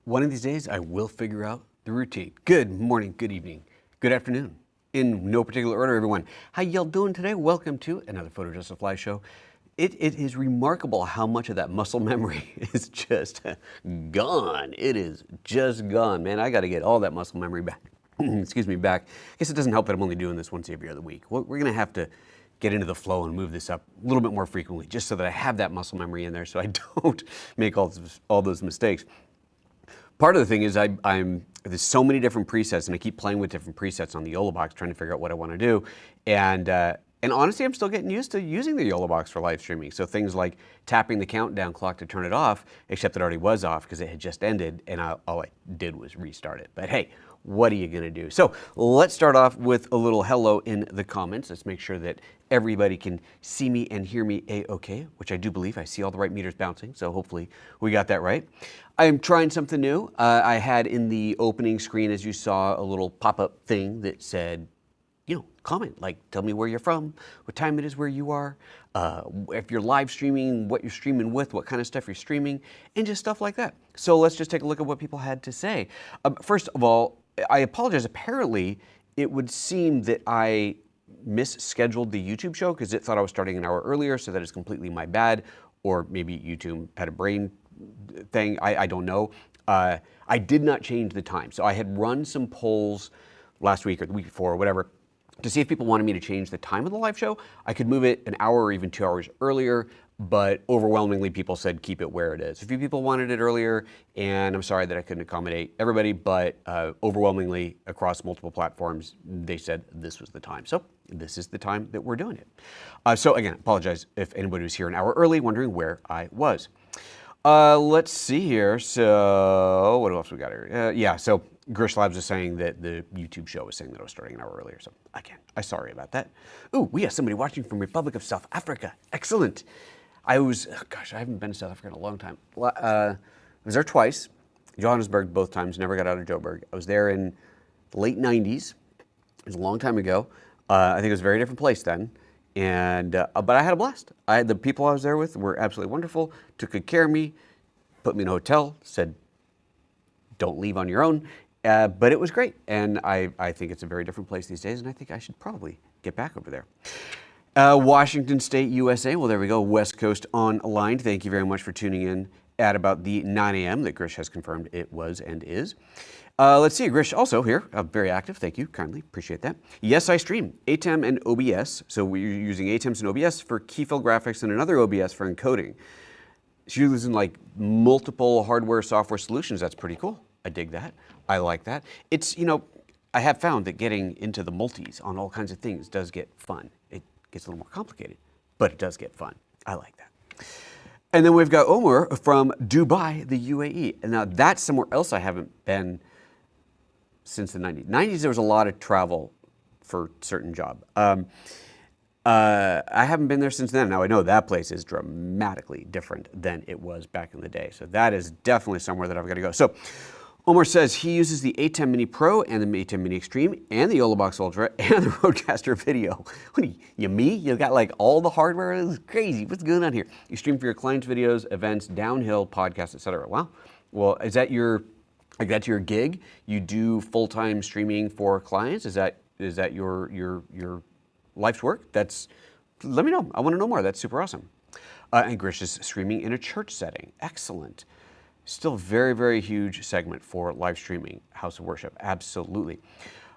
One of these days, I will figure out the routine. Good morning, good evening, good afternoon. In no particular order, everyone. How y'all doing today? Welcome to another PhotoJoseph live show. It is remarkable how much of that muscle memory is just gone. It is just gone, man. I got to get all that muscle memory back. Excuse me, back. I guess it doesn't help that I'm only doing this once every other week. We're going to have to get into the flow and move this up a little bit more frequently, just so that I have that muscle memory in there, so I don't make all those mistakes. Part of the thing is there's so many different presets, and I keep playing with different presets on the YOLO box, trying to figure out what I want to do. And honestly, I'm still getting used to using the YOLO box for live streaming. So things like tapping the countdown clock to turn it off, except it already was off because it had just ended, and all I did was restart it. But hey, what are you gonna do? So let's start off with a little hello in the comments. Let's make sure that everybody can see me and hear me a-okay, which I do believe. I see all the right meters bouncing, so hopefully we got that right. I am trying something new. I had in the opening screen, as you saw, a little pop-up thing that said, comment, like tell me where you're from, what time it is where you are, if you're live streaming, what you're streaming with, what kind of stuff you're streaming, and just stuff like that. So let's just take a look at what people had to say. First of all, I apologize. Apparently, it would seem that I misscheduled the YouTube show because it thought I was starting an hour earlier, so that is completely my bad, or maybe YouTube had a brain thing, I don't know. I did not change the time. So I had run some polls last week or the week before or whatever to see if people wanted me to change the time of the live show. I could move it an hour or even 2 hours earlier, but overwhelmingly people said keep it where it is. A few people wanted it earlier, and I'm sorry that I couldn't accommodate everybody, but overwhelmingly across multiple platforms, they said this was the time. So this is the time that we're doing it. So again, apologize if anybody was here an hour early wondering where I was. Let's see here. So what else we got here? Yeah, so Grish Labs is saying that the YouTube show was saying that I was starting an hour earlier. So again, I'm sorry about that. Ooh, we have somebody watching from Republic of South Africa. Excellent. I haven't been to South Africa in a long time. I was there twice, Johannesburg both times, never got out of Joburg. I was there in the late 90s. It was a long time ago. I think it was a very different place then. And, but I had a blast. The people I was there with were absolutely wonderful, took good care of me, put me in a hotel, said, don't leave on your own. But it was great. And I think it's a very different place these days, and I think I should probably get back over there. Washington State, USA. Well, there we go. West Coast online. Thank you very much for tuning in at about the 9 a.m. that Grish has confirmed it was and is. Let's see, Grish also here, very active. Thank you, kindly, appreciate that. Yes, I stream ATEM and OBS. So we're using ATEMs and OBS for keyfill graphics and another OBS for encoding. So you're using like multiple hardware, software solutions. That's pretty cool. I dig that. I like that. It's, I have found that getting into the multis on all kinds of things does get fun. It gets a little more complicated, but it does get fun. I like that. And then we've got Omar from Dubai, the UAE. And now that's somewhere else I haven't been since the 90s. 90s, there was a lot of travel for certain job. I haven't been there since then. Now I know that place is dramatically different than it was back in the day. So that is definitely somewhere that I've got to go. So Omar says he uses the ATEM Mini Pro and the ATEM Mini Extreme and the YOLO Box Ultra and the Rodecaster Video. What are you, me? You got like all the hardware? This is crazy. What's going on here? You stream for your clients' videos, events, downhill, podcasts, etc. Wow. Well, is that your gig? You do full-time streaming for clients? Is that your life's work? Let me know. I want to know more. That's super awesome. And Grish is streaming in a church setting. Excellent. Still very, very huge segment for live streaming, house of worship. Absolutely.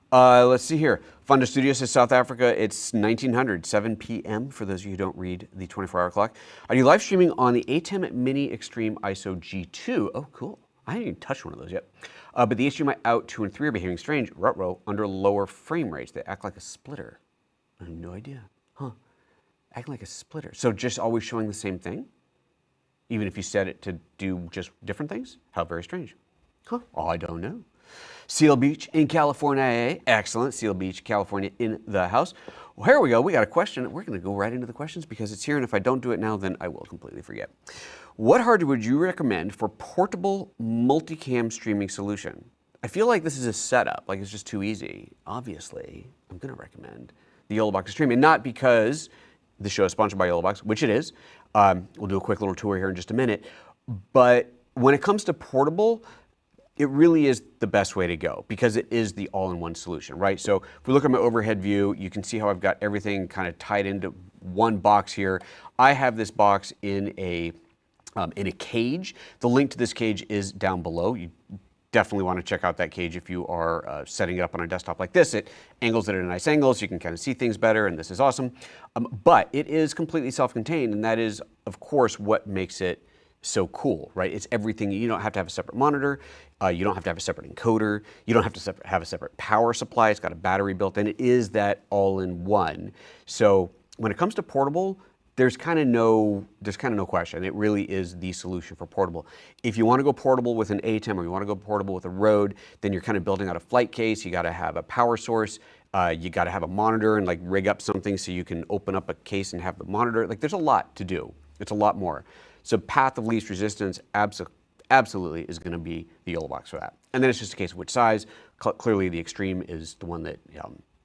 Let's see here. Fonda Studios says South Africa. It's 1900, 7 p.m. for those of you who don't read the 24-hour clock. I do live streaming on the ATEM Mini Extreme ISO G2. Oh, cool. I haven't even touched one of those yet. But the HDMI out 2 and 3 are behaving strange, ruh-roh, under lower frame rates. They act like a splitter. I have no idea. Huh. Acting like a splitter. So just always showing the same thing? Even if you set it to do just different things? How very strange. Huh. Oh, I don't know. Seal Beach in California. Excellent. Seal Beach, California in the house. Well, here we go. We got a question. We're going to go right into the questions because it's here, and if I don't do it now, then I will completely forget. What hardware would you recommend for portable multicam streaming solution? I feel like this is a setup, like it's just too easy. Obviously, I'm going to recommend the YOLO Box Extreme, and not because the show is sponsored by YOLO Box, which it is. We'll do a quick little tour here in just a minute. But when it comes to portable, it really is the best way to go because it is the all-in-one solution, right? So if we look at my overhead view, you can see how I've got everything kind of tied into one box here. I have this box in a cage. The link to this cage is down below. You definitely want to check out that cage if you are setting it up on a desktop like this. It angles it at a nice angle so you can kind of see things better, and this is awesome. But it is completely self-contained, and that is, of course, what makes it so cool, right? It's everything. You don't have to have a separate monitor. You don't have to have a separate encoder. You don't have to have a separate power supply. It's got a battery built in. It is that all-in-one. So when it comes to portable, there's kind of no question. It really is the solution for portable. If you want to go portable with an ATEM or you want to go portable with a Rode, then you're kind of building out a flight case. You got to have a power source. You got to have a monitor and like rig up something so you can open up a case and have the monitor. Like there's a lot to do. It's a lot more. So path of least resistance absolutely is going to be the YOLO box for that. And then it's just a case of which size. Clearly the Extreme is the one that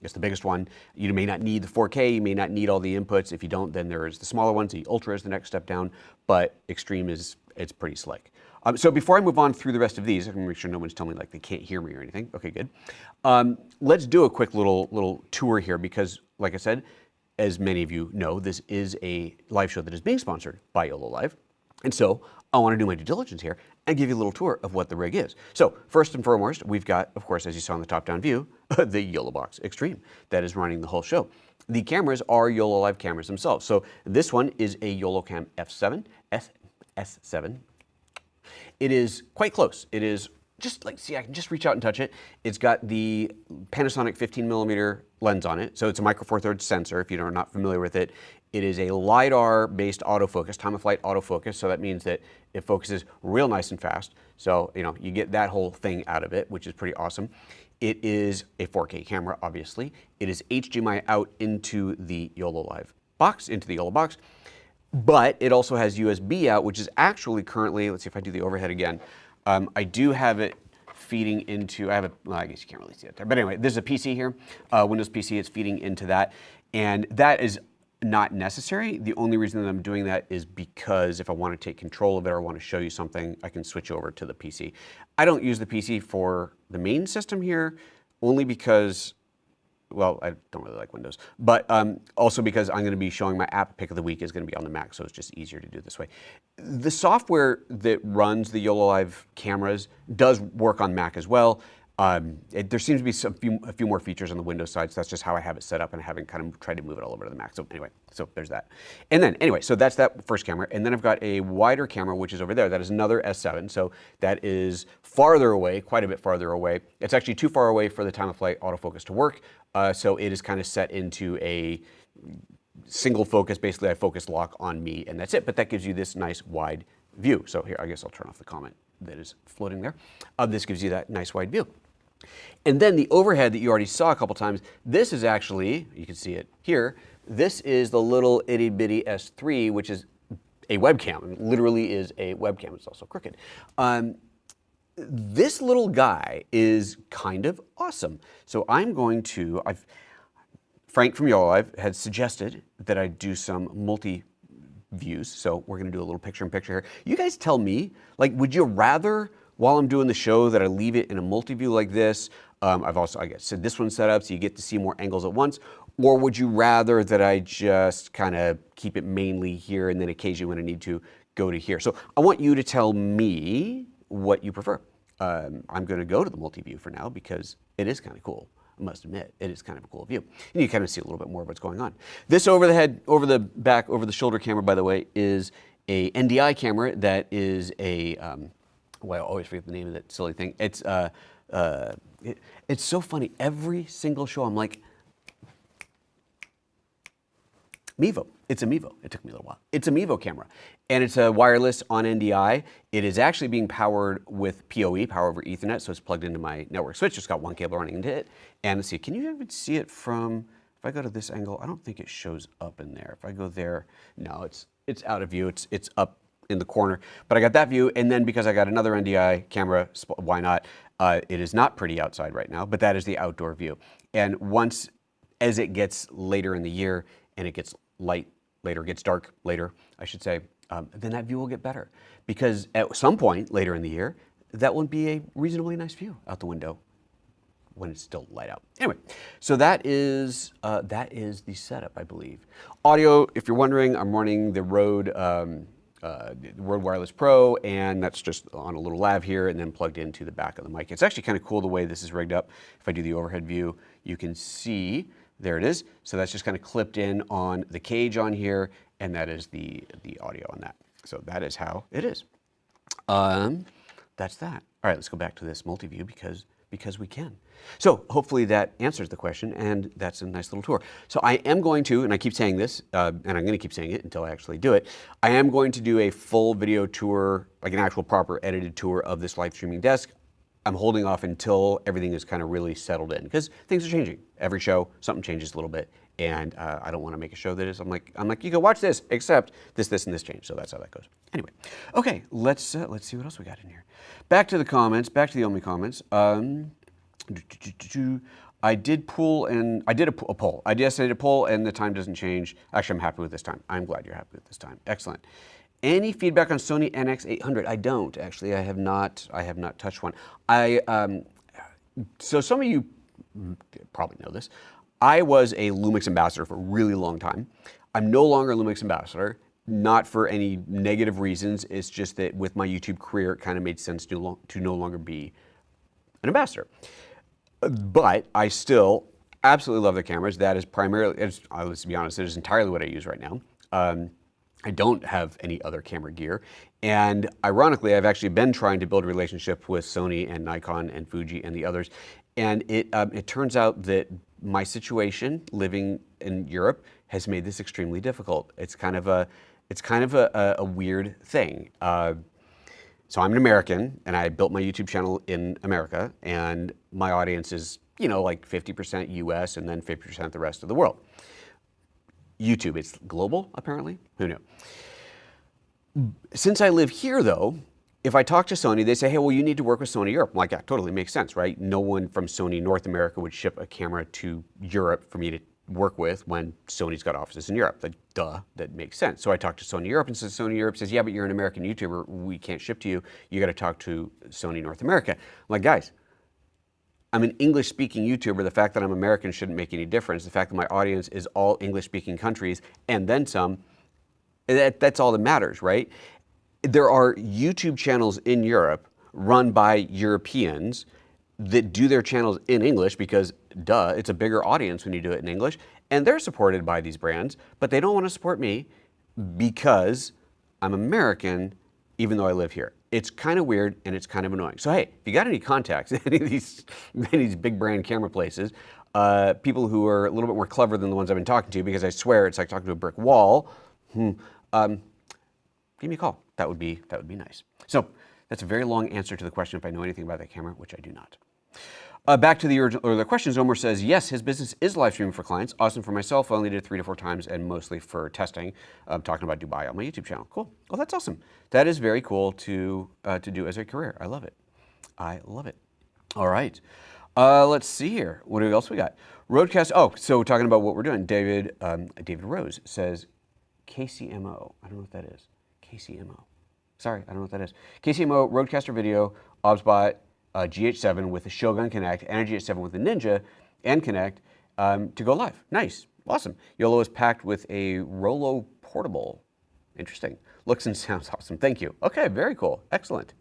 it's the biggest one. You may not need the 4K, you may not need all the inputs. If you don't, then there's the smaller ones. The Ultra is the next step down, but Extreme it's pretty slick. So before I move on through the rest of these, I can make sure no one's telling me like they can't hear me or anything. Okay, good. Let's do a quick little tour here because, like I said, as many of you know, this is a live show that is being sponsored by YoloLiv. And so I want to do my due diligence here and give you a little tour of what the rig is. So first and foremost, we've got, of course, as you saw in the top-down view, the YOLO Box Extreme that is running the whole show. The cameras are YoloLiv cameras themselves. So this one is a YoloCam F7, S7. It is quite close. It is just like, see, I can just reach out and touch it. It's got the Panasonic 15mm lens on it. So it's a micro four thirds sensor if you're not familiar with it. It is a LiDAR-based autofocus, time-of-flight autofocus, so that means that it focuses real nice and fast. So, you get that whole thing out of it, which is pretty awesome. It is a 4K camera, obviously. It is HDMI out into the YoloLiv box, into the YOLO box, but it also has USB out, which is actually currently, let's see if I do the overhead again. I do have it feeding into, well, I guess you can't really see it there, but anyway, there's a PC here, Windows PC, it's feeding into that, and that is not necessary. The only reason that I'm doing that is because if I want to take control of it or want to show you something, I can switch over to the PC. I don't use the PC for the main system here, only because, well, I don't really like Windows, but also because I'm going to be showing my app pick of the week is going to be on the Mac, so it's just easier to do it this way. The software that runs the YoloLiv cameras does work on Mac as well. There seems to be a few more features on the Windows side, so that's just how I have it set up, and I haven't kind of tried to move it all over to the Mac. So anyway, so there's that. And then anyway, so that's that first camera, and then I've got a wider camera, which is over there. That is another S7, so that is farther away, quite a bit farther away. It's actually too far away for the time-of-flight autofocus to work, so it is kind of set into a single focus. Basically, I focus lock on me, and that's it. But that gives you this nice wide view. So here, I guess I'll turn off the comment that is floating there. This gives you that nice wide view. And then the overhead that you already saw a couple times, this is actually, you can see it here, this is the little itty bitty S3, which is a webcam. It literally is a webcam. It's also crooked. This little guy is kind of awesome. So I'm going to, Frank from YoloLiv had suggested that I do some multi-views. So we're going to do a little picture-in-picture here. You guys tell me, like, would you rather, while I'm doing the show, that I leave it in a multi-view like this? I've also, I guess, said this one set up so you get to see more angles at once. Or would you rather that I just kind of keep it mainly here and then occasionally when I need to go to here? So I want you to tell me what you prefer. I'm going to go to the multi-view for now because it is kind of cool. I must admit, it is kind of a cool view. And you kind of see a little bit more of what's going on. This over the head, over the back, over the shoulder camera, by the way, is a NDI camera that is a, well, I always forget the name of that silly thing. It's so funny. Every single show, I'm like, Mevo. It's a Mevo. It took me a little while. It's a Mevo camera, and it's a wireless on NDI. It is actually being powered with PoE, power over Ethernet, so it's plugged into my network switch. Just got one cable running into it. And let's see, can you even see it from, if I go to this angle, I don't think it shows up in there. If I go there, no, it's out of view. It's up in the corner. But I got that view, and then because I got another NDI camera, why not? It is not pretty outside right now, but that is the outdoor view. And once, as it gets later in the year, and it gets light later, gets dark later, I should say, then that view will get better. Because at some point later in the year, that would be a reasonably nice view out the window when it's still light out. Anyway, so that is the setup, I believe. Audio, if you're wondering, I'm running the Rode Wireless Pro, and that's just on a little lav here and then plugged into the back of the mic. It's actually kind of cool the way this is rigged up. If I do the overhead view, you can see, there it is. So that's just kind of clipped in on the cage on here, and that is the audio on that. So that is how it is. That's that. All right, let's go back to this multi-view because we can. So hopefully that answers the question, and that's a nice little tour. So I am going to, and I keep saying this, and I'm going to keep saying it until I actually do it, I am going to do a full video tour, like an actual proper edited tour of this live streaming desk. I'm holding off until everything is kind of really settled in, because things are changing. Every show, something changes a little bit, and I don't want to make a show that is, I'm like, you can watch this, except this, and this change. So that's how that goes. Anyway, okay, let's see what else we got in here. Back to the comments, back to the only comments. I did pull and I did a poll. I just did a poll and the time doesn't change. Actually, I'm happy with this time. I'm glad you're happy with this time. Excellent. Any feedback on Sony NX800? I don't actually. I have not touched one. So some of you probably know this. I was a Lumix ambassador for a really long time. I'm no longer a Lumix ambassador. Not for any negative reasons. It's just that with my YouTube career, it kind of made sense to no longer be an ambassador. But I still absolutely love the cameras. That is primarily, let's be honest, it is entirely what I use right now. I don't have any other camera gear. And ironically, I've actually been trying to build a relationship with Sony and Nikon and Fuji and the others. And it turns out that my situation living in Europe has made this extremely difficult. It's kind of a weird thing. So I'm an American, and I built my YouTube channel in America, and my audience is, like 50% US and then 50% the rest of the world. YouTube, it's global, apparently. Who knew? Since I live here, though, if I talk to Sony, they say, hey, well, you need to work with Sony Europe. I'm like, yeah, totally makes sense, right? No one from Sony North America would ship a camera to Europe for me to work with when Sony's got offices in Europe. Like, duh, that makes sense. So I talked to Sony Europe, and Sony Europe says, yeah, but you're an American YouTuber. We can't ship to you. You got to talk to Sony North America. I'm like, guys, I'm an English-speaking YouTuber. The fact that I'm American shouldn't make any difference. The fact that my audience is all English-speaking countries and then some, that's all that matters, right? There are YouTube channels in Europe run by Europeans that do their channels in English because, duh, it's a bigger audience when you do it in English, and they're supported by these brands, but they don't want to support me because I'm American, even though I live here. It's kind of weird and it's kind of annoying. So hey, if you got any contacts in any of these big brand camera places, people who are a little bit more clever than the ones I've been talking to, because I swear it's like talking to a brick wall, give me a call. That would be nice. So that's a very long answer to the question if I know anything about that camera, which I do not. Back to the original, or the question, Zomer says, yes, his business is live streaming for clients. Awesome for myself. I only did it 3 to 4 times and mostly for testing. I'm talking about Dubai on my YouTube channel. Cool. Well, that's awesome. That is very cool to do as a career. I love it. I love it. All right. Let's see here. What else we got? Roadcast. Oh, so talking about what we're doing. David Rose says, KCMO. I don't know what that is. KCMO. Sorry, I don't know what that is. KCMO, Roadcaster Video, OBSBot, GH7 with the Shogun Connect, and a GH7 with the Ninja and Connect to go live. Nice. Awesome. YOLO is packed with a Rolo portable. Interesting. Looks and sounds awesome. Thank you. Okay, very cool. Excellent.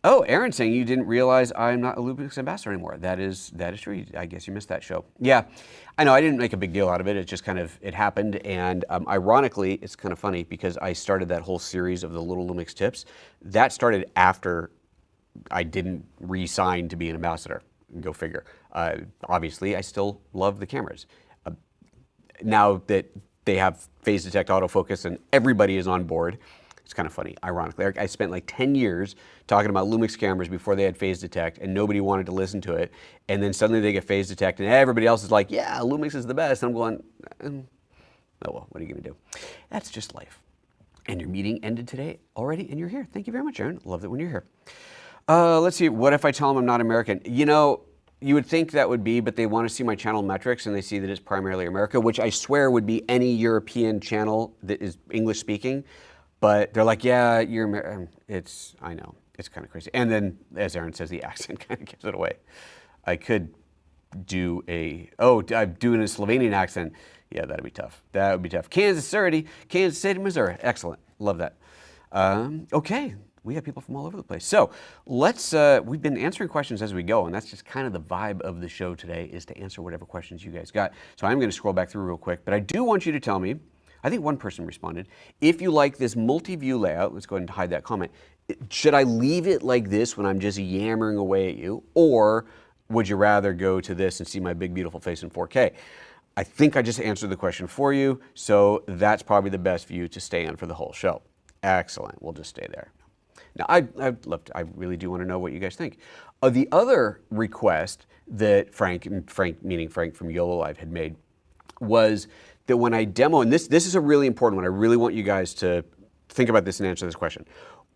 Oh, Aaron saying you didn't realize I'm not a Lumix ambassador anymore. That is true. I guess you missed that show. Yeah, I know. I didn't make a big deal out of it. It just kind of, it happened. And ironically, it's kind of funny because I started that whole series of the little Lumix tips. That started after I didn't re-sign to be an ambassador. Go figure. Obviously, I still love the cameras. Now that they have phase detect autofocus and everybody is on board, it's kind of funny, ironically. I spent like 10 years talking about Lumix cameras before they had phase detect and nobody wanted to listen to it. And then suddenly they get phase detect and everybody else is like, yeah, Lumix is the best. And I'm going, oh well, what are you gonna do? That's just life. And your meeting ended today already and you're here. Thank you very much, Aaron. Love it when you're here. Let's see, what if I tell them I'm not American? You know, you would think that would be, but they want to see my channel metrics and they see that it's primarily America, which I swear would be any European channel that is English speaking. But they're like, yeah, you're American. I know. it's kind of crazy. And then, as Aaron says, the accent kind of gives it away. I could do I'm doing a Slovenian accent. Yeah, that'd be tough. That would be tough. Kansas City, Missouri. Excellent. Love that. Okay, we have people from all over the place. So let's, we've been answering questions as we go, and that's just kind of the vibe of the show today, is to answer whatever questions you guys got. So I'm going to scroll back through real quick, but I do want you to tell me, I think one person responded, if you like this multi-view layout, let's go ahead and hide that comment. Should I leave it like this when I'm just yammering away at you, or would you rather go to this and see my big, beautiful face in 4K? I think I just answered the question for you, so that's probably the best view to stay on for the whole show. Excellent, we'll just stay there. Now, I really do want to know what you guys think. The other request that Frank meaning Frank from YoloLiv had made was that when I demo, and this is a really important one, I really want you guys to think about this and answer this question.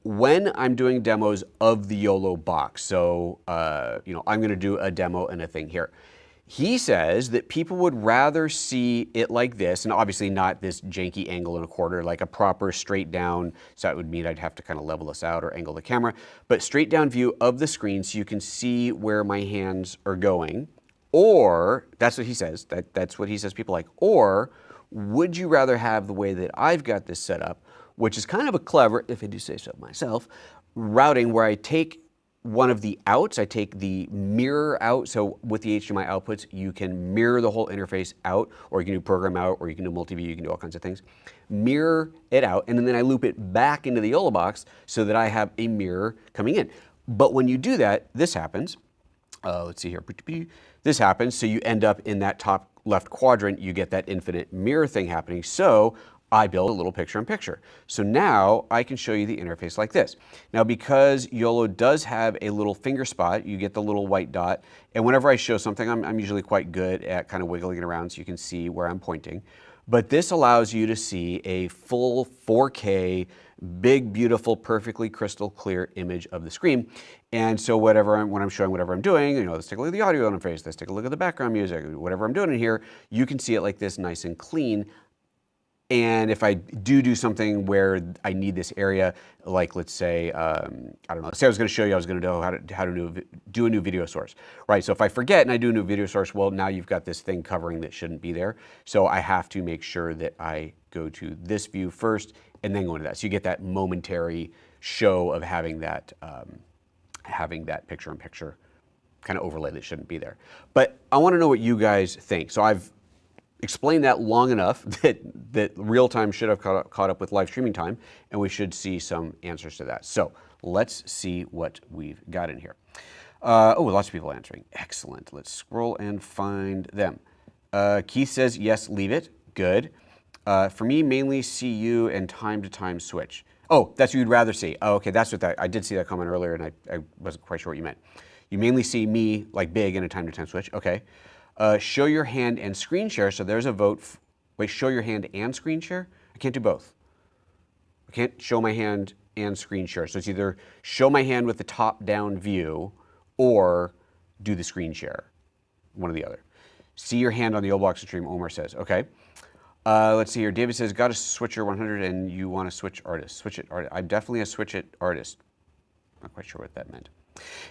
When I'm doing demos of the YOLO box, so I'm going to do a demo and a thing here. He says that people would rather see it like this, and obviously not this janky angle and a quarter, like a proper straight down, so that would mean I'd have to kind of level this out or angle the camera, but straight down view of the screen so you can see where my hands are going. Or, that's what he says, that's what he says people like. Or, would you rather have the way that I've got this set up, which is kind of a clever, if I do say so myself, routing where I take one of the outs, I take the mirror out, so with the HDMI outputs, you can mirror the whole interface out, or you can do program out, or you can do multi-view, you can do all kinds of things. Mirror it out, and then I loop it back into the YOLO box so that I have a mirror coming in. But when you do that, this happens. Let's see here. This happens, so you end up in that top left quadrant, you get that infinite mirror thing happening. So I build a little picture-in-picture. So now I can show you the interface like this. Now, because YOLO does have a little finger spot, you get the little white dot, and whenever I show something, I'm usually quite good at kind of wiggling it around so you can see where I'm pointing. But this allows you to see a full 4K, big, beautiful, perfectly crystal clear image of the screen. And so when I'm showing whatever I'm doing, let's take a look at the audio interface, let's take a look at the background music, whatever I'm doing in here, you can see it like this, nice and clean. And if I do something where I need this area, like let's say, I don't know, say I was going to show you, I was going to know how to do a new video source, right? So if I forget and I do a new video source, well, now you've got this thing covering that shouldn't be there. So I have to make sure that I go to this view first and then go into that. So you get that momentary show of having that picture-in-picture kind of overlay that shouldn't be there. But I want to know what you guys think. So I've explained that long enough that real time should have caught up with live streaming time, and we should see some answers to that. So let's see what we've got in here. Lots of people answering. Excellent. Let's scroll and find them. Keith says, yes, leave it. Good. For me, mainly CU and time to time switch. Oh, that's what you'd rather see. Oh, okay, that's what I did see that comment earlier, and I wasn't quite sure what you meant. You mainly see me like big in a time to time switch. Okay. Show your hand and screen share. So there's a vote. Wait, show your hand and screen share? I can't do both. I can't show my hand and screen share. So it's either show my hand with the top-down view or do the screen share. One or the other. See your hand on the YOLO box stream, Omar says. Okay. Let's see here. David says, got a switcher 100 and you want to switch artist. Switch it artist. I'm definitely a switch it artist. Not quite sure what that meant.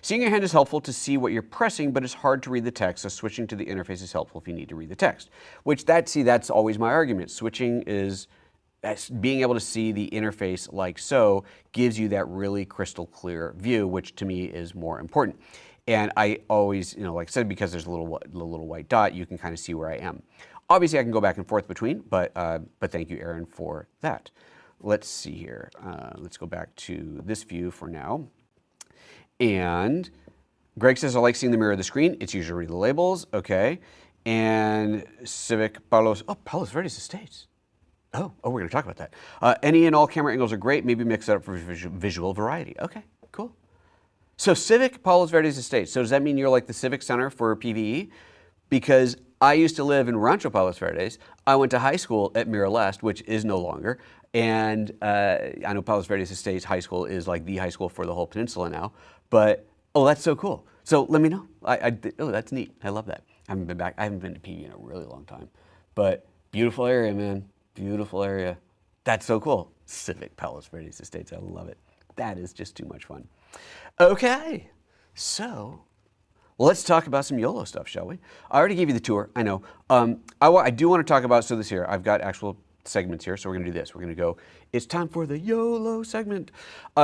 Seeing your hand is helpful to see what you're pressing, but it's hard to read the text, so switching to the interface is helpful if you need to read the text. Which that's always my argument. Switching is, being able to see the interface like so gives you that really crystal clear view, which to me is more important. And I always, like I said, because there's a little white dot, you can kind of see where I am. Obviously, I can go back and forth between, but thank you, Aaron, for that. Let's see here. Let's go back to this view for now. And Greg says, I like seeing the mirror of the screen. It's usually read the labels. Okay. And Civic Palos Verdes Estates. Oh, we're going to talk about that. Any and all camera angles are great. Maybe mix it up for visual variety. Okay, cool. So Civic Palos Verdes Estates. So does that mean you're like the Civic Center for PVE? Because I used to live in Rancho Palos Verdes. I went to high school at Mira Leste, which is no longer. And I know Palos Verdes Estates High School is like the high school for the whole peninsula now. But, that's so cool. So let me know. That's neat. I love that. I haven't been back. I haven't been to PV in a really long time. But beautiful area, man. Beautiful area. That's so cool. Civic Palos Verdes Estates. I love it. That is just too much fun. Okay, so let's talk about some YOLO stuff, shall we? I already gave you the tour, I know. I do want to talk about, so this here, I've got actual segments here, so we're going to do this. We're going to go, it's time for the YOLO segment.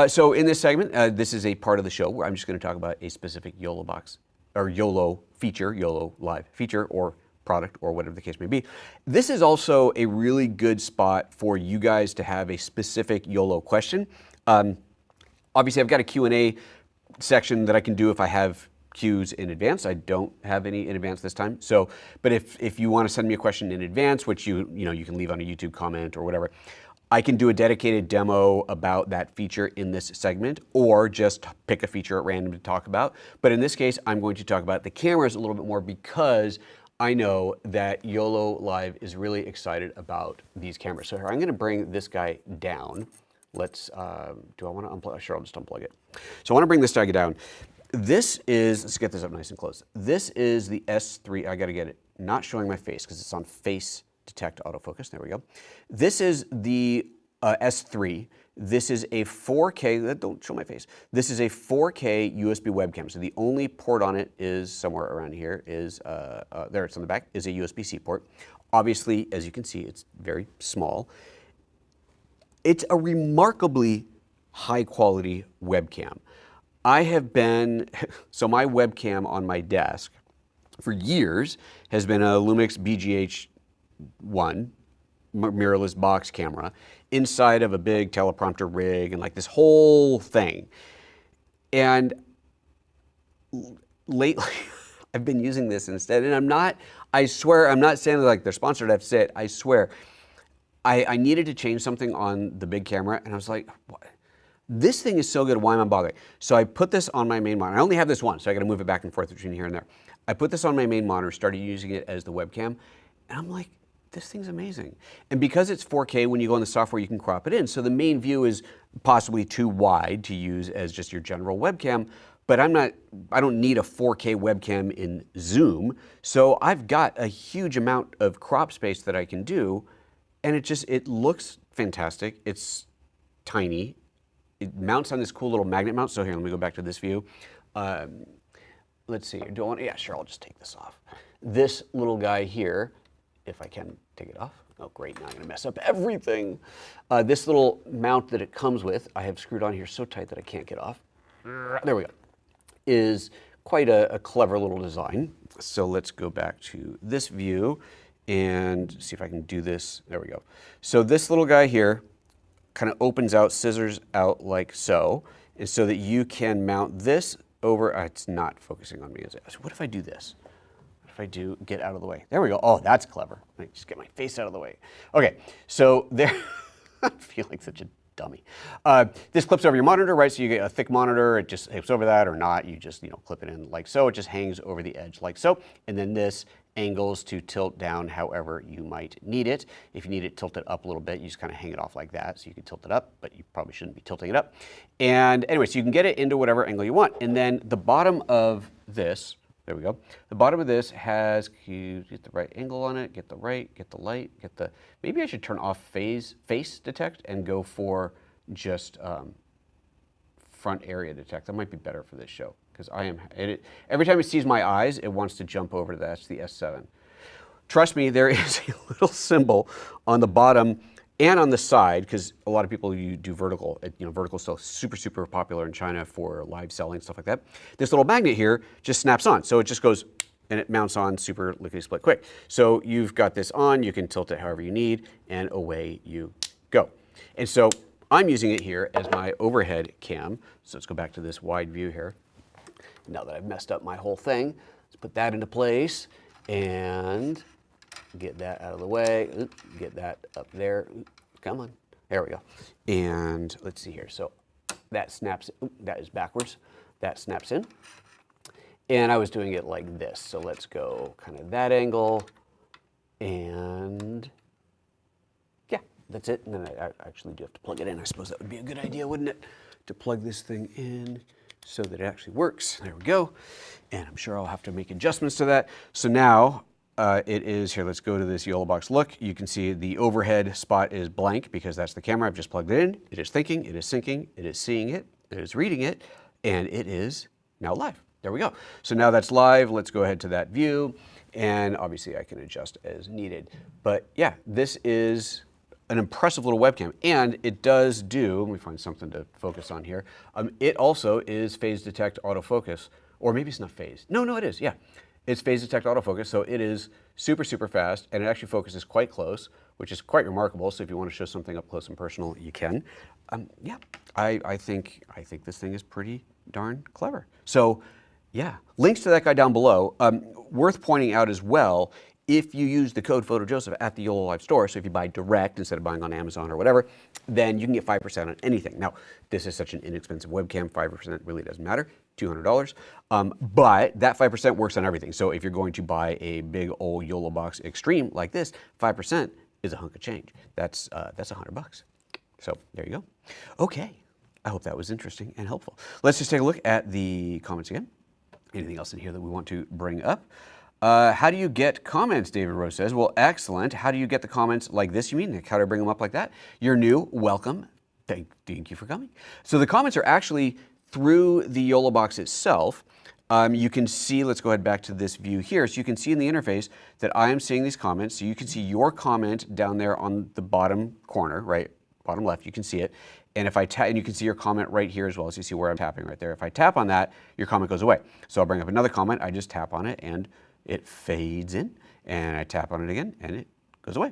So in this segment, this is a part of the show where I'm just going to talk about a specific YOLO box, or YOLO feature, YoloLiv feature, or product, or whatever the case may be. This is also a really good spot for you guys to have a specific YOLO question. Obviously, I've got a Q&A section that I can do if I have Q's in advance. I don't have any in advance this time. So, but if you want to send me a question in advance, which you can leave on a YouTube comment or whatever, I can do a dedicated demo about that feature in this segment, or just pick a feature at random to talk about. But in this case, I'm going to talk about the cameras a little bit more because I know that YoloLiv is really excited about these cameras. So here, I'm going to bring this guy down. Let's, do I want to unplug? Sure, I'll just unplug it. So I want to bring this guy down. This is, let's get this up nice and close. This is the S3, I gotta get it, not showing my face because it's on face detect autofocus, there we go. This is the S3. This is a 4K, don't show my face. This is a 4K USB webcam. So the only port on it is somewhere around here, is, there it's on the back, is a USB-C port. Obviously, as you can see, it's very small. It's a remarkably high quality webcam. I have been, so my webcam on my desk for years has been a Lumix BGH1 mirrorless box camera inside of a big teleprompter rig and like this whole thing. And lately I've been using this instead, and I swear, I'm not saying like they're sponsored, I have to say it, I swear. I needed to change something on the big camera, and I was like, what? This thing is so good, why am I bothering? So I put this on my main monitor. I only have this one, so I gotta move it back and forth between here and there. I put this on my main monitor, started using it as the webcam, and I'm like, this thing's amazing. And because it's 4K, when you go in the software, you can crop it in. So the main view is possibly too wide to use as just your general webcam, but I don't need a 4K webcam in Zoom. So I've got a huge amount of crop space that I can do, and it looks fantastic. It's tiny. It mounts on this cool little magnet mount. So here, let me go back to this view. Let's see, yeah, sure, I'll just take this off. This little guy here, if I can take it off. Oh, great, now I'm gonna mess up everything. This little mount that it comes with, I have screwed on here so tight that I can't get off. There we go. Is quite a clever little design. So let's go back to this view and see if I can do this. There we go. So this little guy here kind of opens out, scissors out like so, and so that you can mount this over, it's not focusing on me, is it? So what if I do this? What if I do get out of the way? There we go. Oh, that's clever. Let me just get my face out of the way. Okay, so there, I feel like such a dummy. This clips over your monitor, right? So you get a thick monitor, it just clips over that, or not, you just clip it in like so. It just hangs over the edge like so, and then this angles to tilt down however you might need it. If you need it tilted up a little bit, you just kind of hang it off like that. So you can tilt it up, but you probably shouldn't be tilting it up. And anyway, so you can get it into whatever angle you want. And then the bottom of this, there we go. The bottom of this has, you get the right angle on it, get the right, get the light, get the, maybe I should turn off face detect and go for just front area detect. That might be better for this show. Because every time it sees my eyes, it wants to jump over to that. That's the S7. Trust me, there is a little symbol on the bottom and on the side, because a lot of people do vertical. Vertical is still super, super popular in China for live selling, stuff like that. This little magnet here just snaps on. So it just goes and it mounts on super lickety split quick. So you've got this on, you can tilt it however you need, and away you go. And so I'm using it here as my overhead cam. So let's go back to this wide view here. Now that I've messed up my whole thing, let's put that into place and get that out of the way. Oop, get that up there. Oop, come on. There we go. And let's see here. So that snaps, that is backwards. That snaps in. And I was doing it like this. So let's go kind of that angle. And yeah, that's it. And then I actually do have to plug it in. I suppose that would be a good idea, wouldn't it? To plug this thing in so that it actually works. There we go. And I'm sure I'll have to make adjustments to that. So now it is here. Let's go to this YOLO box look. You can see the overhead spot is blank because that's the camera. I've just plugged it in. It is thinking, it is syncing, it is seeing it, it is reading it. and it is now live. There we go. So now that's live. Let's go ahead to that view, and obviously I can adjust as needed. But yeah, this is an impressive little webcam, and it does do, let me find something to focus on here. It also is phase detect autofocus, or maybe it's not phase. No, it is, yeah. It's phase detect autofocus, so it is super, super fast, and it actually focuses quite close, which is quite remarkable. So if you want to show something up close and personal, you can. Yeah, I think this thing is pretty darn clever. So yeah, links to that guy down below. Worth pointing out as well, if you use the code PhotoJoseph at the YoloLiv store, so if you buy direct instead of buying on Amazon or whatever, then you can get 5% on anything. Now, this is such an inexpensive webcam, 5% really doesn't matter, $200. But that 5% works on everything. So if you're going to buy a big old YOLO box Extreme like this, 5% is a hunk of change. That's $100. So there you go. Okay, I hope that was interesting and helpful. Let's just take a look at the comments again. Anything else in here that we want to bring up? How do you get comments, David Rose says. Well, excellent. How do you get the comments like this, you mean? Like, how do I bring them up like that? You're new, welcome. Thank you for coming. So the comments are actually through the YOLO box itself. You can see, let's go ahead back to this view here. So you can see in the interface that I am seeing these comments. So you can see your comment down there on the bottom corner, right? Bottom left, you can see it. And if I tap, and you can see your comment right here as well. So you see where I'm tapping right there. If I tap on that, your comment goes away. So I'll bring up another comment. I just tap on it and it fades in, and I tap on it again and it goes away.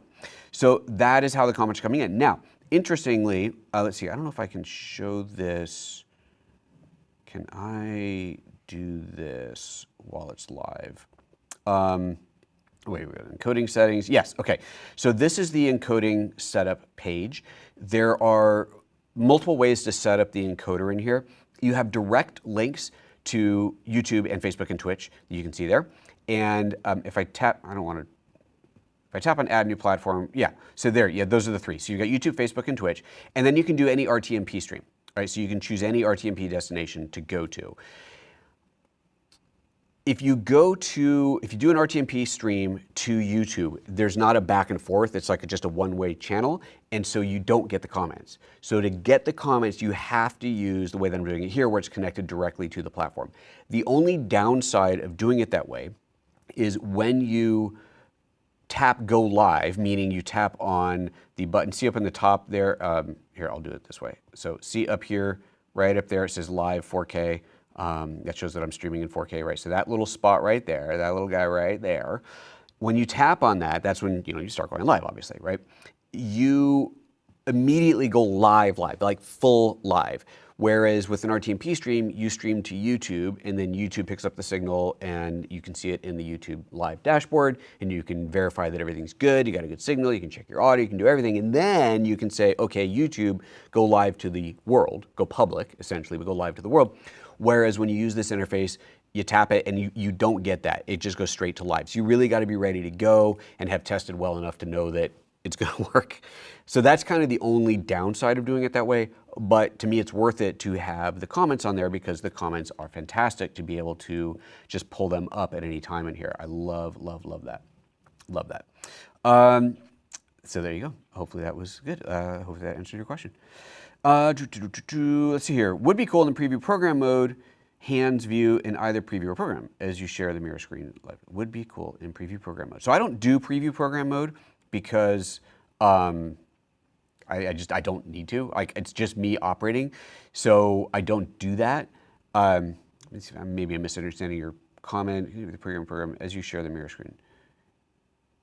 So that is how the comments are coming in. Now, interestingly, let's see, I don't know if I can show this. Can I do this while it's live? Wait, encoding settings. Yes, okay. So this is the encoding setup page. There are multiple ways to set up the encoder in here. You have direct links to YouTube and Facebook and Twitch that you can see there. And if I tap, if I tap on add new platform, yeah, so there, yeah, those are the three. So you got YouTube, Facebook, and Twitch, and then you can do any RTMP stream, right? So you can choose any RTMP destination to go to. If you do an RTMP stream to YouTube, there's not a back and forth. It's like just a one-way channel, and so you don't get the comments. So to get the comments, you have to use the way that I'm doing it here, where it's connected directly to the platform. The only downside of doing it that way is when you tap go live, meaning you tap on the button, see up in the top there, here, I'll do it this way. So see up here, right up there, it says live 4K. That shows that I'm streaming in 4K, right? So that little spot right there, that little guy right there, when you tap on that, that's when you start going live, obviously, right? You immediately go live, like full live. Whereas with an RTMP stream, you stream to YouTube, and then YouTube picks up the signal, and you can see it in the YouTube live dashboard, and you can verify that everything's good, you got a good signal, you can check your audio, you can do everything, and then you can say, okay, YouTube, go live to the world, go public, essentially, but go live to the world. Whereas when you use this interface, you tap it and you don't get that. It just goes straight to live. So you really got to be ready to go and have tested well enough to know that it's going to work. So that's kind of the only downside of doing it that way. But to me, it's worth it to have the comments on there because the comments are fantastic to be able to just pull them up at any time in here. I love, love, love that. Love that. So there you go. Hopefully that was good. Hopefully that answered your question. Let's see here. Would be cool in preview program mode, hands view in either preview or program as you share the mirror screen. Would be cool in preview program mode. So I don't do preview program mode because I don't need to. Like, it's just me operating, so I don't do that. Let me see, maybe I'm misunderstanding your comment. The program as you share the mirror screen.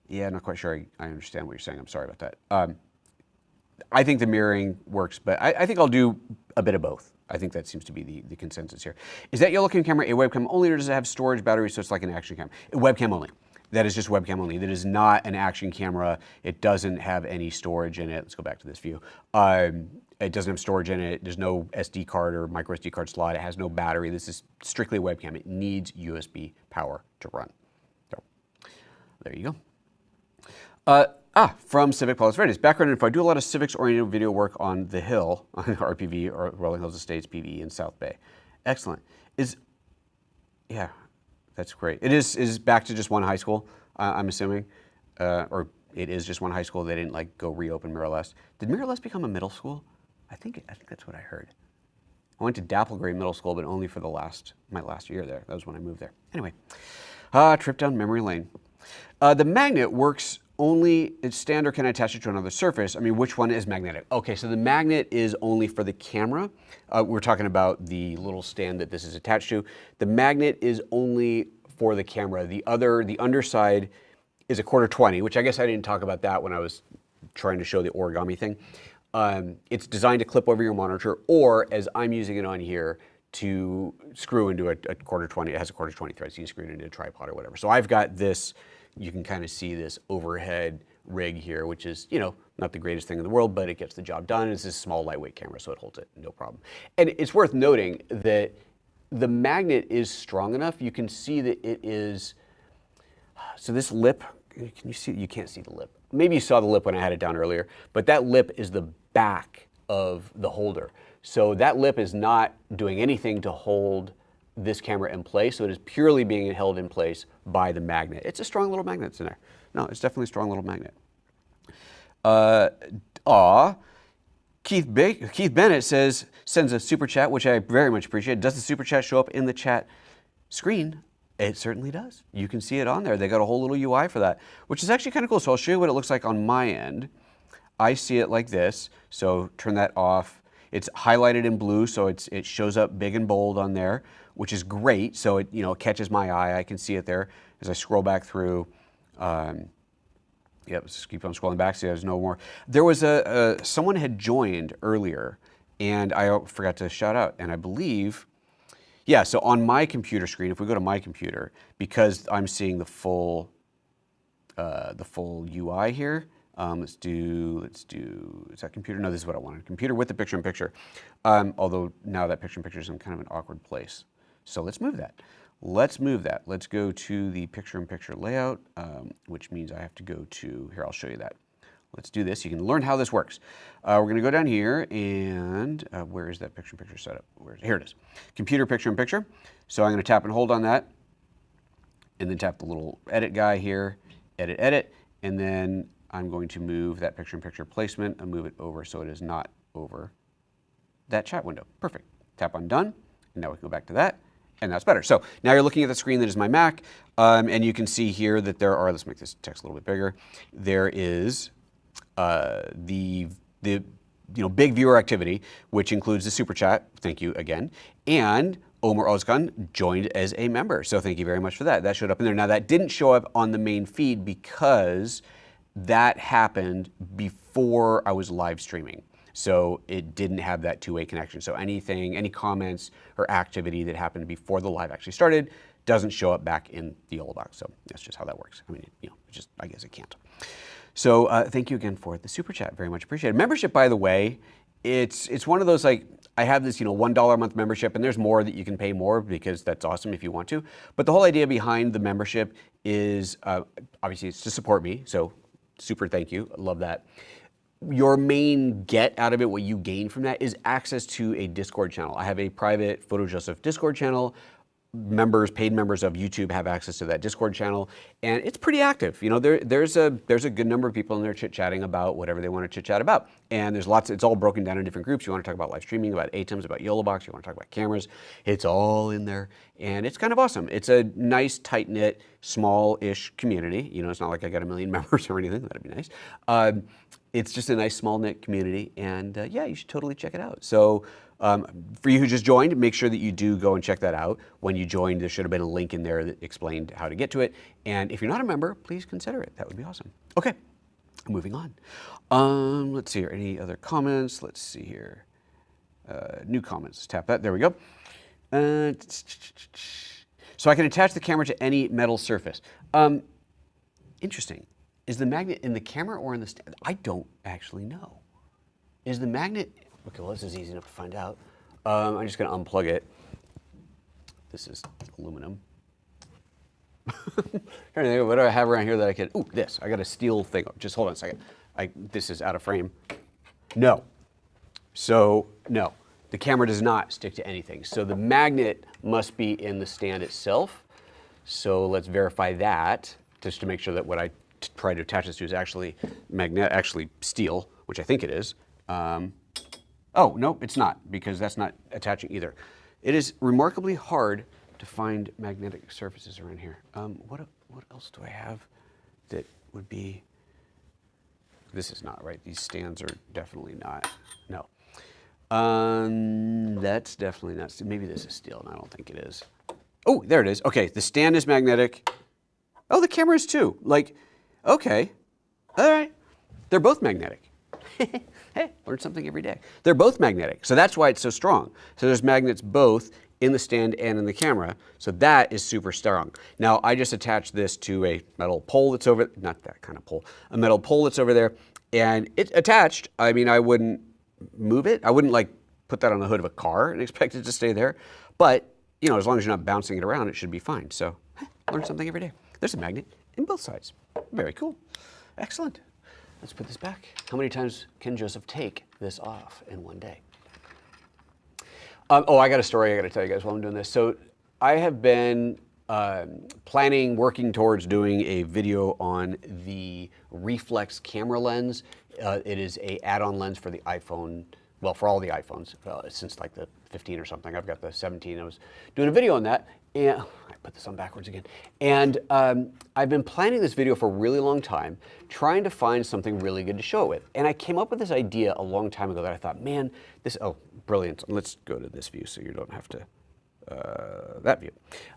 Yeah, I'm not quite sure I understand what you're saying. I'm sorry about that. I think the mirroring works, but I think I'll do a bit of both. I think that seems to be the consensus here. Is that YOLO camera a webcam only, or does it have storage, battery, so it's like an action camera? Webcam only. That is just webcam only. That is not an action camera. It doesn't have any storage in it. Let's go back to this view. It doesn't have storage in it. There's no SD card or micro SD card slot. It has no battery. This is strictly a webcam. It needs USB power to run. So there you go. From Civic Paulus Veritas. Background info. I do a lot of civics-oriented video work on the Hill, on RPV, or Rolling Hills Estates PV in South Bay. Excellent. Yeah, that's great. It is back to just one high school, I'm assuming, or it is just one high school. They didn't go reopen Mirror Lest. Did Mirror Lest become a middle school? I think that's what I heard. I went to Dapple Gray Middle School, but only for my last year there. That was when I moved there. Anyway, trip down memory lane. The magnet works only, it's standard, can I attach it to another surface? I mean, which one is magnetic? Okay, so the magnet is only for the camera. We're talking about the little stand that this is attached to. The magnet is only for the camera. The underside is a 1/4-20, which I guess I didn't talk about that when I was trying to show the origami thing. It's designed to clip over your monitor, or as I'm using it on here, to screw into a 1/4-20. It has a 1/4-20 thread, so you can screw it into a tripod or whatever. So I've got this, you can kind of see this overhead rig here, which is, you know, not the greatest thing in the world, but it gets the job done. It's this small, lightweight camera, so it holds it, no problem. And it's worth noting that the magnet is strong enough. You can see that it is, so this lip, can you see, you can't see the lip. Maybe you saw the lip when I had it down earlier, but that lip is the back of the holder. So that lip is not doing anything to hold this camera in place, so it is purely being held in place by the magnet. It's a strong little magnet that's in there. No, it's definitely a strong little magnet. Keith Bennett sends a super chat, which I very much appreciate. Does the super chat show up in the chat screen? It certainly does. You can see it on there. They got a whole little UI for that, which is actually kind of cool. So I'll show you what it looks like on my end. I see it like this. So turn that off. It's highlighted in blue, so it shows up big and bold on there, which is great. So it, you know, catches my eye. I can see it there as I scroll back through. Yep, just keep on scrolling back. See, there's no more. There was someone had joined earlier, and I forgot to shout out. And I believe, yeah. So on my computer screen, if we go to my computer, because I'm seeing the full UI here. Let's do, is that computer? No, this is what I wanted. Computer with the picture-in-picture. Although now that picture-in-picture is in kind of an awkward place. So let's move that. Let's move that. Let's go to the picture-in-picture layout, which means I have to go to, here, I'll show you that. Let's do this. You can learn how this works. We're going to go down here and where is that picture-in-picture setup? Here it is. Computer picture-in-picture. So I'm going to tap and hold on that and then tap the little edit guy here, edit, edit, and then I'm going to move that picture-in-picture placement and move it over so it is not over that chat window. Perfect. Tap on done, and now we can go back to that, and that's better. So now you're looking at the screen that is my Mac, and you can see here that there are, let's make this text a little bit bigger, there is the big viewer activity, which includes the super chat, thank you again, and Omar Ozkan joined as a member, so thank you very much for that. That showed up in there. Now that didn't show up on the main feed because that happened before I was live streaming. So it didn't have that two-way connection. So anything, any comments or activity that happened before the live actually started doesn't show up back in the YOLO box. So that's just how that works. I mean, you know, just, I guess it can't. So thank you again for the super chat. Very much appreciated. Membership, by the way, it's one of those, like, I have this, you know, $1 a month membership, and there's more that you can pay more because that's awesome if you want to. But the whole idea behind the membership is, obviously, it's to support me. So super thank you. I love that. Your main get out of it, what you gain from that, is access to a Discord channel. I have a private PhotoJoseph Discord channel. Members, paid members of YouTube have access to that Discord channel, and it's pretty active. You know, there's a good number of people in there chit-chatting about whatever they want to chit-chat about. And there's lots, it's all broken down in different groups. You want to talk about live streaming, about ATEMs, about YOLO Box, you want to talk about cameras. It's all in there, and it's kind of awesome. It's a nice, tight-knit, small-ish community. You know, it's not like I got 1 million members or anything. That'd be nice. It's just a nice, small-knit community, and yeah, you should totally check it out. So for you who just joined, make sure that you do go and check that out. When you joined, there should have been a link in there that explained how to get to it. And if you're not a member, please consider it. That would be awesome. Okay, moving on. Let's see here. Any other comments? Let's see here. New comments. Let's tap that. There we go. So I can attach the camera to any metal surface. Interesting. Is the magnet in the camera or in the stand? I don't actually know. Is the magnet... Okay, well, this is easy enough to find out. I'm just going to unplug it. This is aluminum. What do I have around here that I can... Ooh, this. I got a steel thing. Just hold on a second. This is out of frame. No. So, no. The camera does not stick to anything. So the magnet must be in the stand itself. So let's verify that, just to make sure that what I try to attach this to is actually steel, which I think it is. Oh, no, it's not, because that's not attaching either. It is remarkably hard to find magnetic surfaces around here. What else do I have that would be, this is not right. These stands are definitely not, no. That's definitely not, maybe this is steel, and I don't think it is. Oh, there it is. Okay, the stand is magnetic. Oh, the camera is too. Like, okay, all right. They're both magnetic. Hey, learn something every day. They're both magnetic, so that's why it's so strong. So there's magnets both in the stand and in the camera, so that is super strong. Now, I just attached this to a metal pole that's over, not that kind of pole, a metal pole that's over there, and it's attached. I mean, I wouldn't move it. I wouldn't like put that on the hood of a car and expect it to stay there, but you know, as long as you're not bouncing it around, it should be fine. So, learn something every day. There's a magnet in both sides. Very cool. Excellent. Let's put this back. How many times can Joseph take this off in one day? Oh, I got a story I got to tell you guys while I'm doing this. So I have been working towards doing a video on the reflex camera lens. It is a add-on lens for the iPhone, well, for all the iPhones, since like the 15 or something. I've got the 17. I was doing a video on that, and I put this on backwards again. And I've been planning this video for a really long time, trying to find something really good to show it with. And I came up with this idea a long time ago that I thought, man, this, oh, brilliant. Let's go to this view so you don't have to, that view.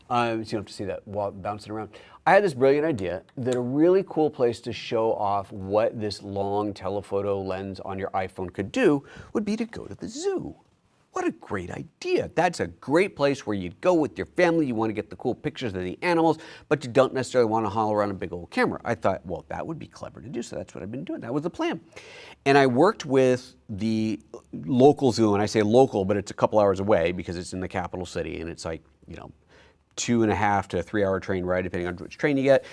So you don't have to see that while bouncing around. I had this brilliant idea that a really cool place to show off what this long telephoto lens on your iPhone could do would be to go to the zoo. What a great idea. That's a great place where you'd go with your family. You want to get the cool pictures of the animals, but you don't necessarily want to haul around a big old camera. I thought, well, that would be clever to do, so that's what I've been doing. That was the plan. And I worked with the local zoo, and I say local, but it's a couple hours away because it's in the capital city, and it's like, you know, 2.5 to 3 hour train ride, depending on which train you get.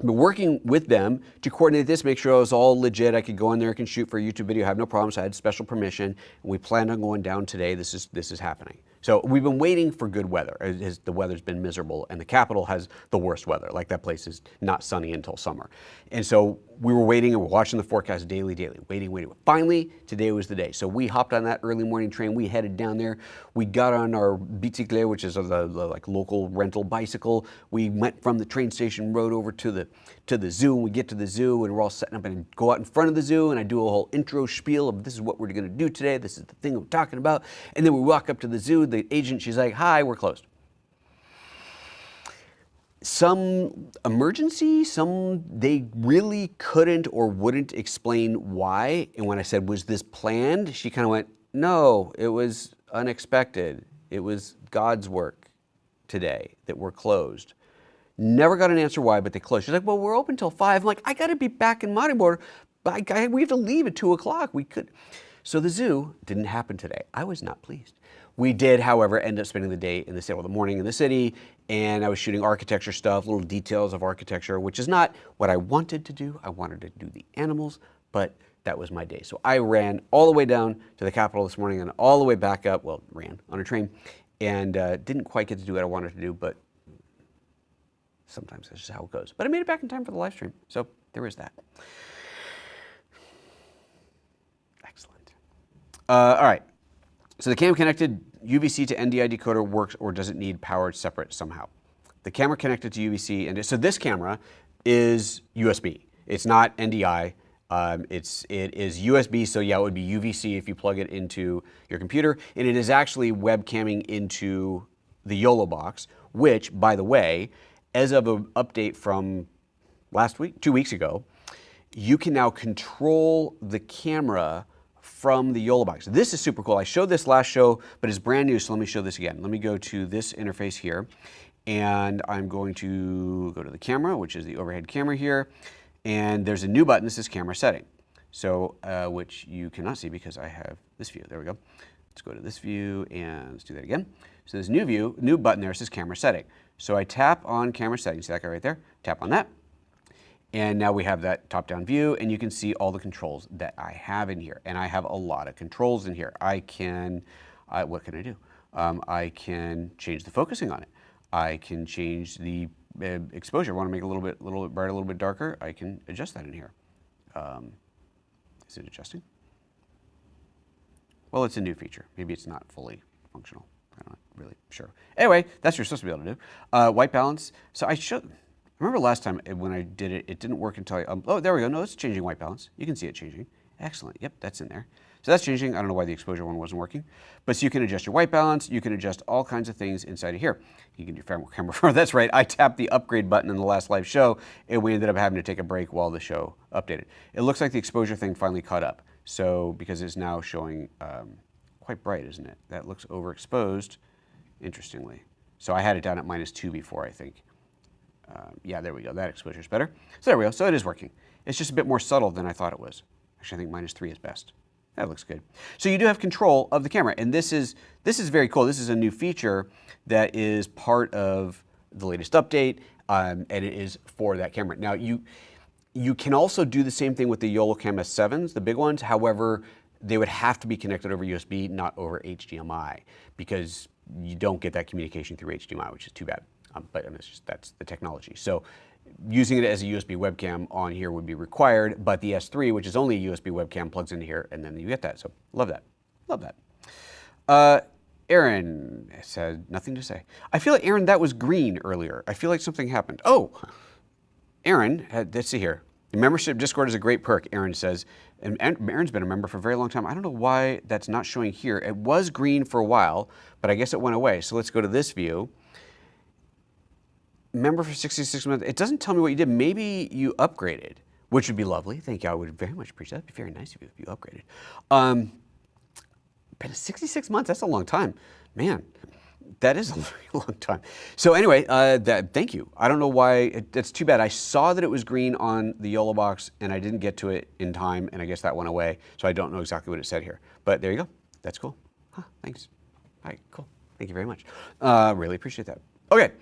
But working with them to coordinate this, make sure it was all legit. I could go in there, I can shoot for a YouTube video, have no problems. I had special permission. And we planned on going down today. This is happening. So we've been waiting for good weather. The weather's been miserable, and the capital has the worst weather. Like, that place is not sunny until summer. And so we were waiting, and we're watching the forecast daily, waiting. Finally, today was the day. So we hopped on that early morning train. We headed down there. We got on our bicycle, which is the like local rental bicycle. We went from the train station, rode over to the zoo, and we get to the zoo, and we're all setting up and go out in front of the zoo, and I do a whole intro spiel of this is what we're going to do today. This is the thing I'm talking about. And then we walk up to the zoo. The agent, she's like, hi, we're closed. Some emergency, they really couldn't or wouldn't explain why. And when I said, was this planned? She kind of went, no, it was unexpected. It was God's work today that we're closed. Never got an answer why, but they closed. She's like, well, we're open till 5. I'm like, I got to be back in Maribor. We have to leave at 2 o'clock. We could. So the zoo didn't happen today. I was not pleased. We did, however, end up spending the day in the city, well, the morning in the city, and I was shooting architecture stuff, little details of architecture, which is not what I wanted to do. I wanted to do the animals, but that was my day. So I ran all the way down to the Capitol this morning and all the way back up, well, ran on a train, and didn't quite get to do what I wanted to do, but sometimes that's just how it goes. But I made it back in time for the live stream, so there is that. Excellent. All right. So the cam connected UVC to NDI decoder works, or does it need powered separate somehow? The camera connected to UVC, and so this camera is USB. It's not NDI. It is USB, so yeah, it would be UVC if you plug it into your computer, and it is actually webcamming into the YOLO box, which, by the way, as of an update from last week, 2 weeks ago, you can now control the camera from the YOLO box. This is super cool. I showed this last show, but it's brand new, so let me show this again. Let me go to this interface here, and I'm going to go to the camera, which is the overhead camera here, and there's a new button. This is camera setting, so which you cannot see because I have this view. There we go. Let's go to this view, and let's do that again. So this new view, new button there says camera setting. So I tap on camera setting. See that guy right there? Tap on that. And now we have that top-down view, and you can see all the controls that I have in here. And I have a lot of controls in here. I can, what can I do? I can change the focusing on it. I can change the exposure. I want to make it a little bit brighter, a little bit darker. I can adjust that in here. Is it adjusting? Well, it's a new feature. Maybe it's not fully functional. I'm not really sure. Anyway, that's what you're supposed to be able to do. White balance. So I remember last time when I did it, it didn't work until oh, there we go. No, it's changing white balance. You can see it changing. Excellent. Yep, that's in there. So that's changing. I don't know why the exposure one wasn't working. But so you can adjust your white balance. You can adjust all kinds of things inside of here. You can do camera. That's right. I tapped the upgrade button in the last live show, and we ended up having to take a break while the show updated. It looks like the exposure thing finally caught up. So because it's now showing quite bright, isn't it? That looks overexposed, interestingly. So I had it down at -2 before, I think. Yeah, there we go. That exposure is better. So there we go. So it is working. It's just a bit more subtle than I thought it was. Actually, I think -3 is best. That looks good. So you do have control of the camera, and this is very cool. This is a new feature that is part of the latest update, and it is for that camera. Now you can also do the same thing with the YOLO Cam S7s, the big ones. However, they would have to be connected over USB, not over HDMI, because you don't get that communication through HDMI, which is too bad. But I mean, that's the technology. So using it as a USB webcam on here would be required, but the S3, which is only a USB webcam, plugs into here, and then you get that. So love that. Love that. Aaron said nothing to say. I feel like, Aaron, that was green earlier. I feel like something happened. Oh, Aaron, let's see here. The membership Discord is a great perk, Aaron says. And Aaron's been a member for a very long time. I don't know why that's not showing here. It was green for a while, but I guess it went away. So let's go to this view. Member for 66 months. It doesn't tell me what you did. Maybe you upgraded, which would be lovely. Thank you. I would very much appreciate that. It'd be very nice of you if you upgraded. But 66 months, that's a long time. Man, that is a very long time. So anyway, thank you. I don't know why. That's too bad. I saw that it was green on the YOLO box, and I didn't get to it in time, and I guess that went away. So I don't know exactly what it said here. But there you go. That's cool. Huh, thanks. All right, cool. Thank you very much. Really appreciate that. Okay.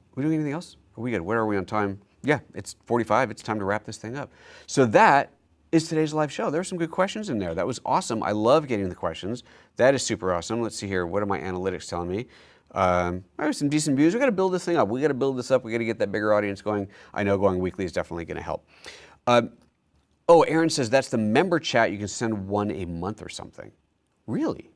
Are we doing anything else? Are we good? Where are we on time? Yeah, it's 45. It's time to wrap this thing up. So that is today's live show. There were some good questions in there. That was awesome. I love getting the questions. That is super awesome. Let's see here. What are my analytics telling me? I have some decent views. We got to build this thing up. We got to build this up. We got to get that bigger audience going. I know going weekly is definitely going to help. Oh, Aaron says that's the member chat. You can send one a month or something. Really?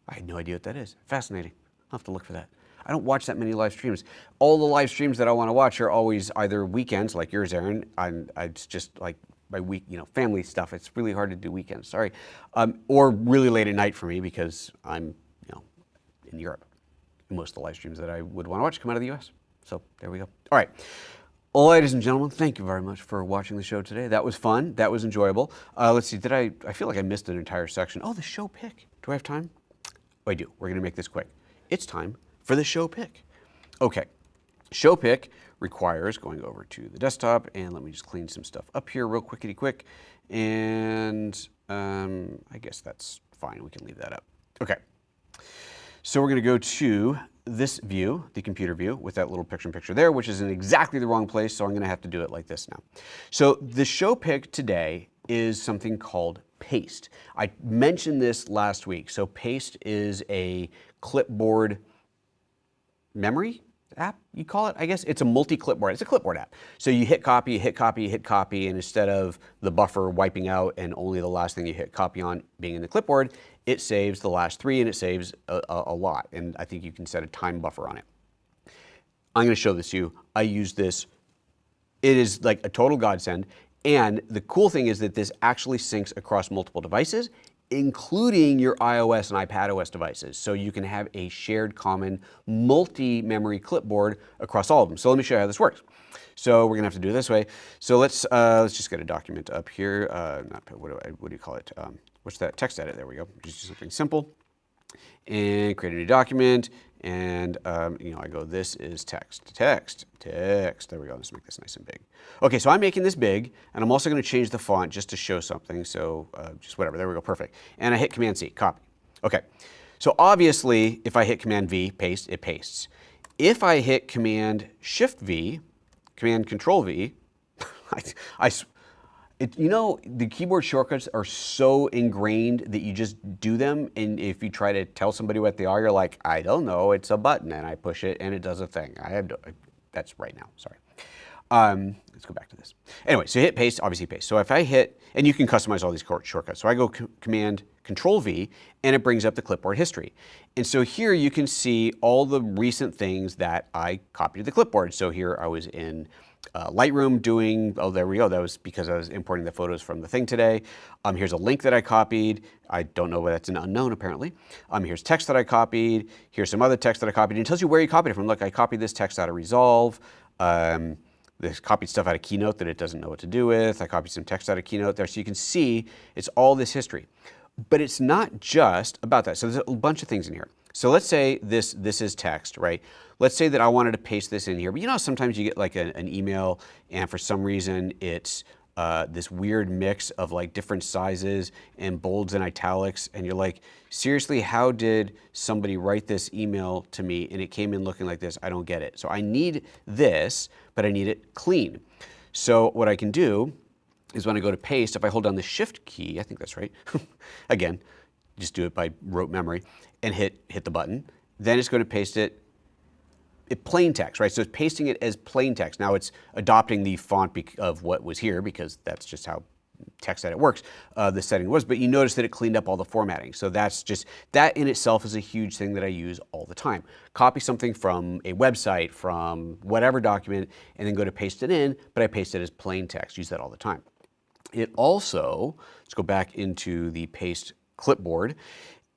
I had no idea what that is. Fascinating. I'll have to look for that. I don't watch that many live streams. All the live streams that I want to watch are always either weekends, like yours, Aaron. It's just like my week, family stuff. It's really hard to do weekends, sorry. Or really late at night for me because I'm, in Europe. Most of the live streams that I would want to watch come out of the US. So there we go. All right. Ladies and gentlemen, thank you very much for watching the show today. That was fun. That was enjoyable. Let's see, I feel like I missed an entire section. Oh, the show pick. Do I have time? Oh, I do. We're going to make this quick. It's time for the show pick. Okay, show pick requires going over to the desktop, and let me just clean some stuff up here real quickity quick, and I guess that's fine. We can leave that up. Okay, so we're going to go to this view, the computer view, with that little picture-in-picture there, which is in exactly the wrong place, so I'm going to have to do it like this now. So the show pick today is something called Paste. I mentioned this last week. So Paste is a clipboard memory app, you call it, I guess. It's a multi-clipboard. It's a clipboard app. So you hit copy, you hit copy, you hit copy, and instead of the buffer wiping out and only the last thing you hit copy on being in the clipboard, it saves the last 3 and it saves a lot. And I think you can set a time buffer on it. I'm going to show this to you. I use this. It is like a total godsend. And the cool thing is that this actually syncs across multiple devices, including your iOS and iPadOS devices. So you can have a shared common multi-memory clipboard across all of them. So let me show you how this works. So we're gonna have to do it this way. So let's just get a document up here. What do you call it? What's that? Text edit, there we go. Just do something simple. And create a new document. And I go, this is text. There we go. Let's make this nice and big. Okay, so I'm making this big, and I'm also going to change the font just to show something. So just whatever. There we go. Perfect. And I hit Command C, copy. Okay. So obviously, if I hit Command V, paste, it pastes. If I hit Command Shift V, Command Control V, the keyboard shortcuts are so ingrained that you just do them, and if you try to tell somebody what they are, you're like, I don't know, it's a button, and I push it, and it does a thing. That's right now, sorry. Let's go back to this. Anyway, so hit paste, obviously paste. So if I hit, And you can customize all these shortcuts. So I go Command Control V, and it brings up the clipboard history. And so here you can see all the recent things that I copied to the clipboard. So here I was in Lightroom doing, oh, there we go. That was because I was importing the photos from the thing today. Here's a link that I copied. I don't know whether that's an unknown apparently. Here's text that I copied. Here's some other text that I copied. And it tells you where you copied it from. Look, I copied this text out of Resolve. This copied stuff out of Keynote that it doesn't know what to do with. I copied some text out of Keynote there. So you can see it's all this history. But it's not just about that. So there's a bunch of things in here. So let's say this is text, right? Let's say that I wanted to paste this in here. But you know, sometimes you get like an email and for some reason it's this weird mix of like different sizes and bolds and italics. And you're like, seriously, how did somebody write this email to me and it came in looking like this? I don't get it. So I need this, but I need it clean. So what I can do is when I go to paste, if I hold down the Shift key, I think that's right. Again, just do it by rote memory and hit the button. Then it's going to paste it plain text, right? So it's pasting it as plain text. Now it's adopting the font of what was here because that's just how text edit works. The setting was, but you notice that it cleaned up all the formatting. So that's just, that in itself is a huge thing that I use all the time. Copy something from a website, from whatever document, and then go to paste it in, but I paste it as plain text. Use that all the time. It also, let's go back into the paste clipboard.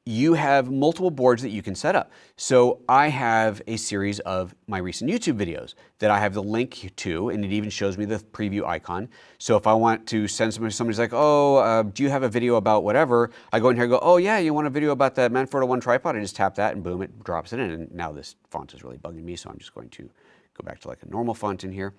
You have multiple boards that you can set up. So I have a series of my recent YouTube videos that I have the link to, and it even shows me the preview icon. So if I want to send somebody's like, oh, do you have a video about whatever? I go in here and go, oh yeah, you want a video about the Manfrotto 1 tripod? I just tap that and boom, it drops it in. And now this font is really bugging me, so I'm just going to go back to like a normal font in here.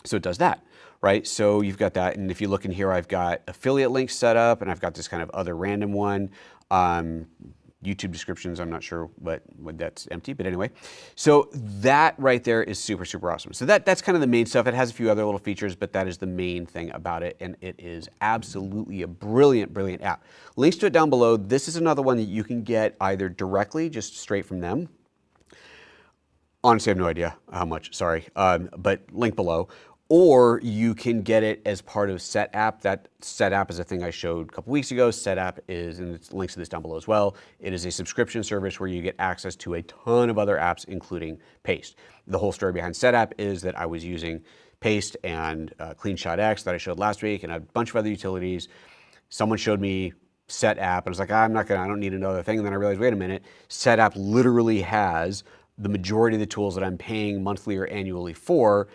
So it does that, right? So you've got that, and if you look in here, I've got affiliate links set up, and I've got this kind of other random one. YouTube descriptions, I'm not sure what that's empty, but anyway. So that right there is super, super awesome. So that's kind of the main stuff. It has a few other little features, but that is the main thing about it, and it is absolutely a brilliant, brilliant app. Links to it down below. This is another one that you can get either directly, just straight from them. Honestly, I have no idea how much, sorry, but link below. Or you can get it as part of SetApp. That SetApp is a thing I showed a couple weeks ago. SetApp is, and it's links to this down below as well. It is a subscription service where you get access to a ton of other apps, including Paste. The whole story behind SetApp is that I was using Paste and CleanShot X that I showed last week and a bunch of other utilities. Someone showed me SetApp and I was like, I don't need another thing. And then I realized, wait a minute, SetApp literally has the majority of the tools that I'm paying monthly or annually for.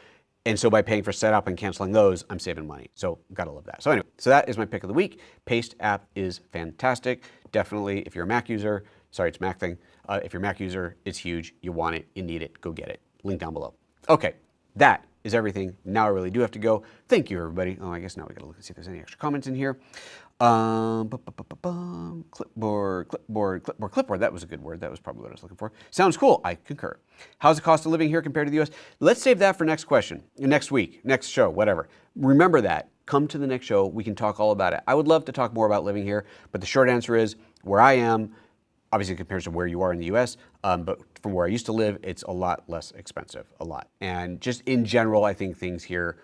And so by paying for SetApp and canceling those, I'm saving money. So gotta love that. So anyway, so that is my pick of the week. Paste app is fantastic. Definitely, if you're a Mac user, sorry, it's a Mac thing. If you're a Mac user, it's huge. You want it, you need it, go get it. Link down below. Okay, that is everything. Now I really do have to go. Thank you, everybody. Oh, I guess now we gotta look and see if there's any extra comments in here. Clipboard. That was a good word. That was probably what I was looking for. Sounds cool. I concur. How's the cost of living here compared to the US? Let's save that for next question, next week, next show, whatever. Remember that. Come to the next show. We can talk all about it. I would love to talk more about living here, but the short answer is where I am, obviously compared to where you are in the US, but from where I used to live, it's a lot less expensive, a lot. And just in general, I think things here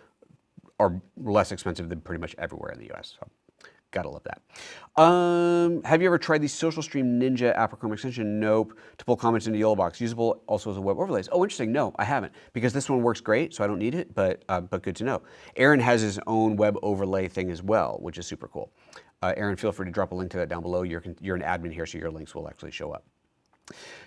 are less expensive than pretty much everywhere in the US. So. Gotta love that. Have you ever tried the Social Stream Ninja app or Chrome extension? Nope. To pull comments into YOLO Box. Usable also as a web overlays. Oh, interesting. No, I haven't. Because this one works great, so I don't need it, but good to know. Aaron has his own web overlay thing as well, which is super cool. Aaron, feel free to drop a link to that down below. You're an admin here, so your links will actually show up.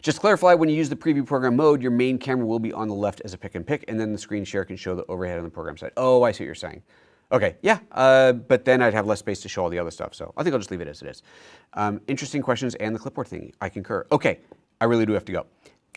Just to clarify, when you use the preview program mode, your main camera will be on the left as a pick and pick, and then the screen share can show the overhead on the program side. Oh, I see what you're saying. Okay, yeah, but then I'd have less space to show all the other stuff, so I think I'll just leave it as it is. Interesting questions and the clipboard thing, I concur. Okay, I really do have to go.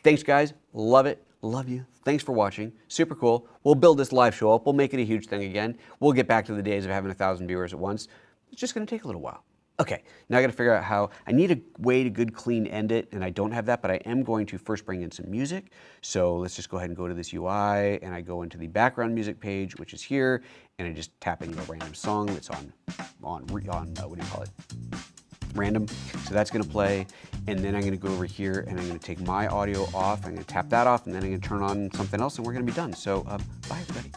Thanks, guys. Love it. Love you. Thanks for watching. Super cool. We'll build this live show up. We'll make it a huge thing again. We'll get back to the days of having 1,000 viewers at once. It's just going to take a little while. Okay, now I got to figure out how. I need a way to good, clean end it, and I don't have that, but I am going to first bring in some music. So let's just go ahead and go to this UI, and I go into the background music page, which is here, and I just tap into a random song that's on what do you call it? Random. So that's going to play, and then I'm going to go over here, and I'm going to take my audio off. I'm going to tap that off, and then I'm going to turn on something else, and we're going to be done. So bye, everybody.